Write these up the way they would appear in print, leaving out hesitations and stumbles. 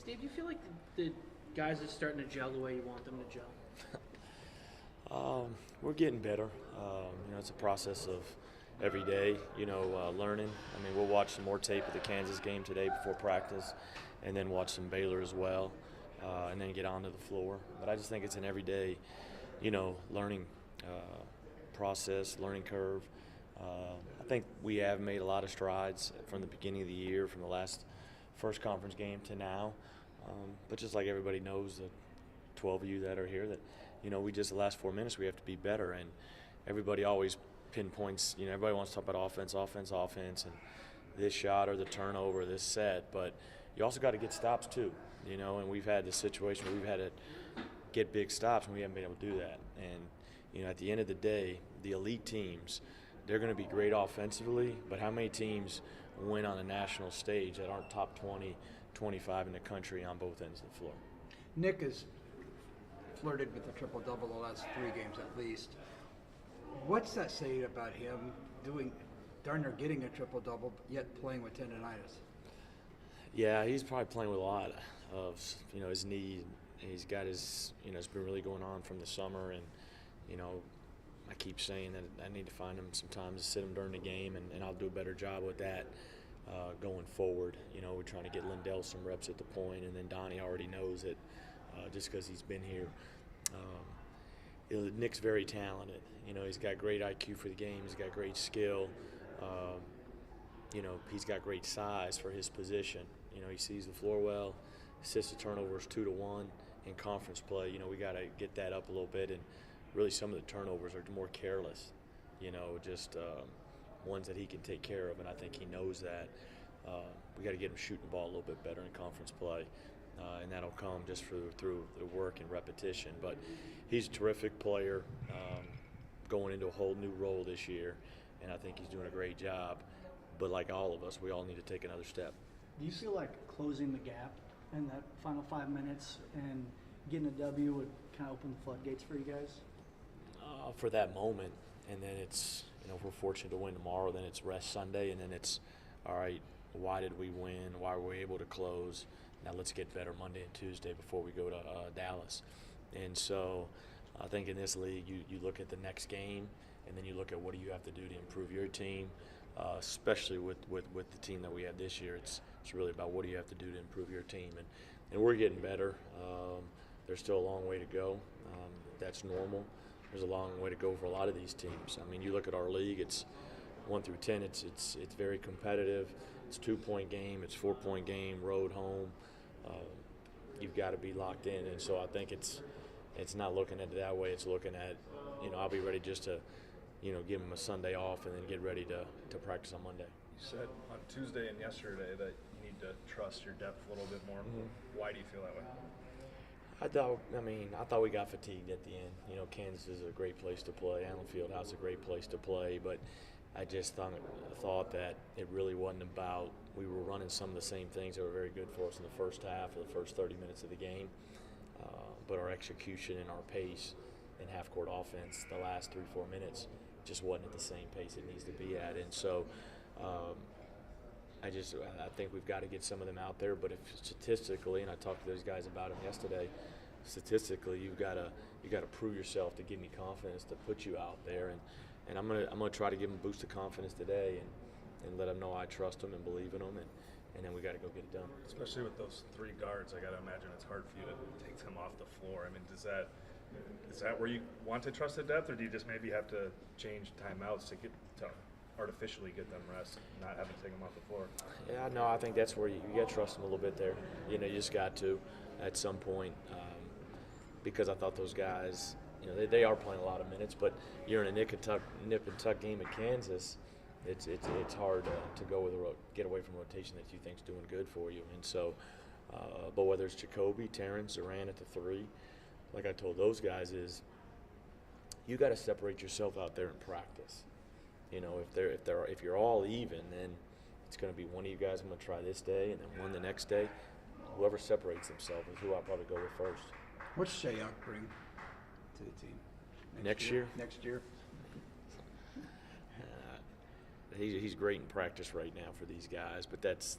Steve, do you feel like the guys are starting to gel the way you want them to gel? We're getting better. It's a process of every day, learning. I mean, we'll watch some more tape of the Kansas game today before practice, and then watch some Baylor as well, and then get onto the floor. But I just think it's an everyday, learning process, learning curve. I think we have made a lot of strides from the beginning of the year, from the first conference game to now. But just like everybody knows, the 12 of you that are here, that we just the last 4 minutes we have to be better, and everybody always pinpoints. Everybody wants to talk about offense, and this shot or the turnover, this set. But you also got to get stops too. And we've had this situation where we've had to get big stops, and we haven't been able to do that. And at the end of the day, the elite teams, they're going to be great offensively, but how many teams win on a national stage that aren't top 20, 25 in the country on both ends of the floor? Nick has flirted with the triple-double the last 3 games at least. What's that say about him darn near getting a triple-double, yet playing with tendonitis? Yeah, he's probably playing with a lot of, his knee. He's got his, it's been really going on from the summer, and, I keep saying that I need to find him some time to sit him during the game, and I'll do a better job with that going forward. We're trying to get Lindell some reps at the point, and then Donnie already knows it just because he's been here. Nick's very talented. He's got great IQ for the game. He's got great skill. He's got great size for his position. He sees the floor well. Assists to turnovers 2-1 in conference play. We got to get that up a little bit, and really some of the turnovers are more careless. Just ones that he can take care of, and I think he knows that. We got to get him shooting the ball a little bit better in conference play, and that'll come just through the work and repetition. But he's a terrific player, going into a whole new role this year, and I think he's doing a great job. But like all of us, we all need to take another step. Do you feel like closing the gap in that final 5 minutes and getting a W would kind of open the floodgates for you guys? For that moment, and then it's, if we're fortunate to win tomorrow, then it's rest Sunday, and then it's, all right, why did we win? Why were we able to close? Now let's get better Monday and Tuesday before we go to Dallas. And so I think in this league, you look at the next game, and then you look at what do you have to do to improve your team, especially with the team that we have this year. It's really about what do you have to do to improve your team. And we're getting better. There's still a long way to go. That's normal. There's a long way to go for a lot of these teams. I mean, you look at our league, it's 1 through 10, it's very competitive. It's 2-point game, it's 4-point game, road, home. You've got to be locked in. And so I think it's not looking at it that way. It's looking at, I'll be ready just to, give them a Sunday off and then get ready to practice on Monday. You said on Tuesday and yesterday that you need to trust your depth a little bit more. Mm-hmm. Why do you feel that way? I thought we got fatigued at the end. Kansas is a great place to play. Allen Fieldhouse is a great place to play, but I just thought that it really wasn't about. We were running some of the same things that were very good for us in the first half or the first 30 minutes of the game, but our execution and our pace in half-court offense the last 3-4 minutes just wasn't at the same pace it needs to be at, and so. I think we've got to get some of them out there, but if statistically, and I talked to those guys about them yesterday, statistically you got to prove yourself to give me confidence to put you out there, and I'm gonna try to give them a boost of confidence today and let them know I trust them and believe in them, and then we got to go get it done. Especially with those 3 guards, I got to imagine it's hard for you to take them off the floor. I mean, is that where you want to trust the depth, or do you just maybe have to change timeouts to artificially get them rest, not having to take them off the floor? Yeah, no, I think that's where you got to trust them a little bit there. You just got to at some point, because I thought those guys, they are playing a lot of minutes, but you're in a nip and tuck game at Kansas. It's hard to get away from rotation that you think's doing good for you, and so. But whether it's Jacoby, Terrence, Duran at the 3, like I told those guys, is you got to separate yourself out there in practice. If you're all even, then it's going to be one of you guys I'm going to try this day, and then one the next day. Whoever separates themselves is who I'll probably go with first. What's Shayok bring to the team next year? Next year. He's great in practice right now for these guys, but that's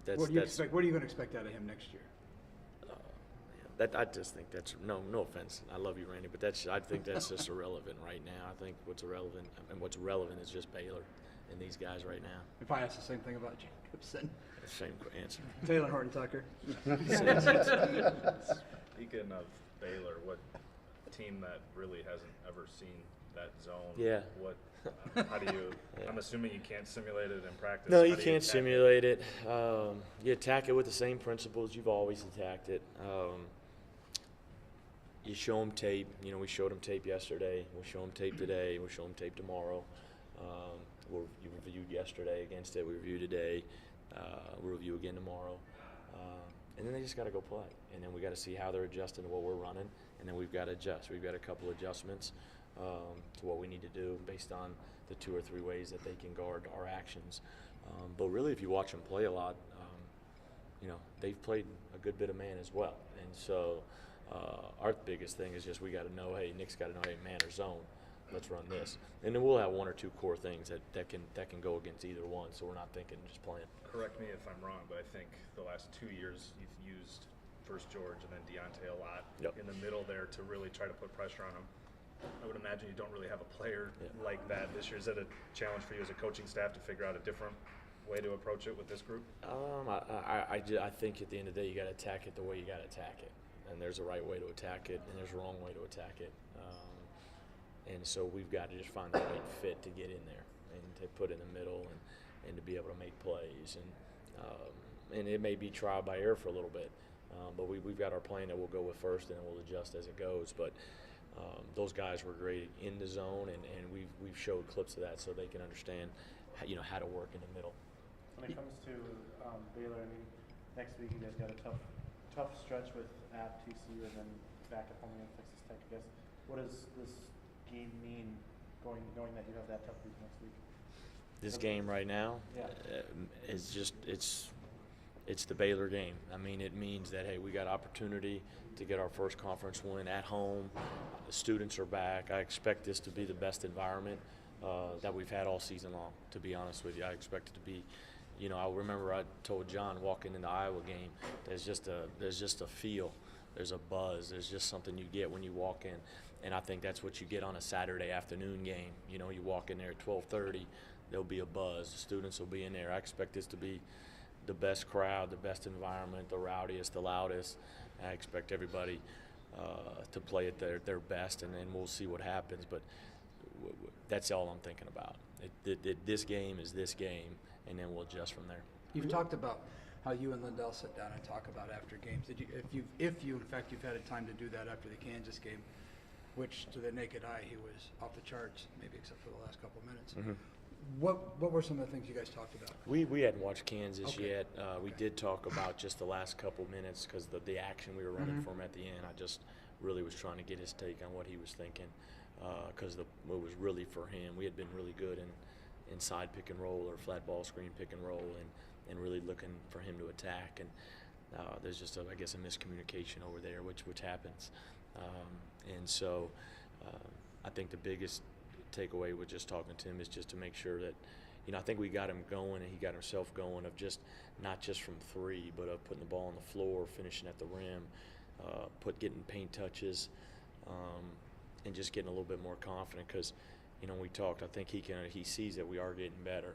that's What do you expect? What are you going to expect out of him next year? That I just think that's no offense. I love you, Randy, but I think that's just irrelevant right now. I think what's relevant is just Baylor and these guys right now. If I ask the same thing about Jacobson, Same answer. Taylor Horton Tucker. Speaking of Baylor, what team that really hasn't ever seen that zone? Yeah. What? How do you? Yeah. I'm assuming you can't simulate it in practice. No, How you do can't attack simulate it. You attack it with the same principles you've always attacked it. You show them tape. You know, we showed them tape yesterday. We'll show them tape today. We'll show them tape tomorrow. You reviewed yesterday against it. We reviewed today. We'll review again tomorrow. And then they just got to go play. And then we got to see how they're adjusting to what we're running. And then we've got to adjust. We've got a couple adjustments to what we need to do based on the 2 or 3 ways that they can guard our actions. But really, if you watch them play a lot, you know, they've played a good bit of man as well. And so our biggest thing is just we got to know, hey, Nick's got to know, hey, man or zone. Let's run this. And then we'll have 1 or 2 core things that can go against either one. So we're not thinking just playing. Correct me if I'm wrong, but I think the last 2 years you've used first George and then Deontay a lot in the middle there to really try to put pressure on him. I would imagine you don't really have a player like that this year. Is that a challenge for you as a coaching staff to figure out a different way to approach it with this group? I think at the end of the day you got to attack it the way you got to attack it. And there's a right way to attack it, and there's a wrong way to attack it. And so we've got to just find the right fit to get in there and to put in the middle and to be able to make plays. And it may be trial by error for a little bit, but we've got our plan that we'll go with first, and then we'll adjust as it goes. But those guys were great in the zone, and we've showed clips of that so they can understand how to work in the middle. When it comes to Baylor, I mean, next week you guys got a tough stretch with at TCU and then back at home against Texas Tech. I guess what does this game mean, knowing that you have that tough week next week? This game right now is just it's the Baylor game. I mean, it means that, hey, we got opportunity to get our first conference win at home. The students are back. I expect this to be the best environment that we've had all season long, to be honest with you. I expect it to be, I remember I told John walking in the Iowa game, there's just a feel. There's a buzz. There's just something you get when you walk in. And I think that's what you get on a Saturday afternoon game. You walk in there at 12:30, there'll be a buzz. The students will be in there. I expect this to be the best crowd, the best environment, the rowdiest, the loudest. I expect everybody to play at their best, and then we'll see what happens. But that's all I'm thinking about. This game is this game, and then we'll adjust from there. You've talked about how you and Lindell sit down and talk about after games. If you in fact you've had a time to do that after the Kansas game, which to the naked eye he was off the charts, maybe except for the last couple of minutes. Mm-hmm. What were some of the things you guys talked about? We hadn't watched Kansas Okay. yet. We did talk about just the last couple minutes because the action we were running for him at the end. I just really was trying to get his take on what he was thinking because it was really for him. We had been really good in inside pick and roll or flat ball screen pick and roll and really looking for him to attack. And there's just, I guess, a miscommunication over there, which happens. And so I think the biggest takeaway with just talking to him is just to make sure that, I think we got him going and he got himself going of just not just from three, but of putting the ball on the floor, finishing at the rim, getting paint touches, and just getting a little bit more confident because, we talked, I think he sees that we are getting better.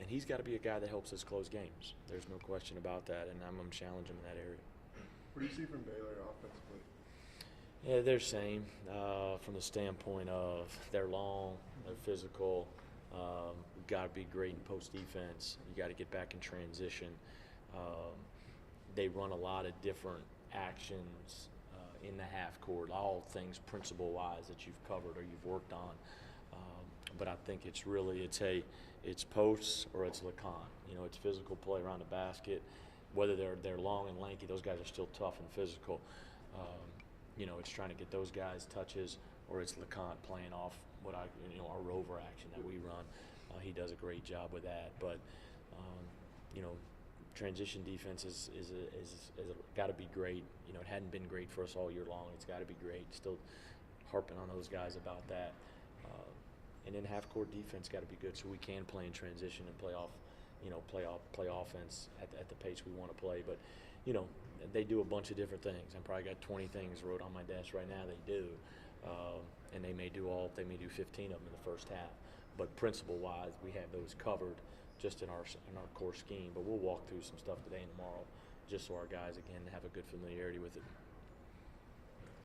And he's got to be a guy that helps us close games. There's no question about that, and I'm challenging him in that area. What do you see from Baylor offensively? Yeah, they're same from the standpoint of they're long, they're physical. We've got to be great in post defense. You got to get back in transition. They run a lot of different actions in the half court, all things principle-wise that you've covered or you've worked on. But I think it's really it's posts or it's Lacan. It's physical play around the basket. Whether they're long and lanky, those guys are still tough and physical. It's trying to get those guys touches, or it's LeConte playing off our rover action that we run. He does a great job with that. But transition defense is got to be great. It hadn't been great for us all year long. It's got to be great. Still harping on those guys about that. And then half court defense got to be good so we can play in transition and play off play offense at the pace we want to play. But they do a bunch of different things. I probably got 20 things wrote on my desk right now they do, and they may do 15 of them in the first half. But principle-wise, we have those covered just in our core scheme. But we'll walk through some stuff today and tomorrow, just so our guys again have a good familiarity with it.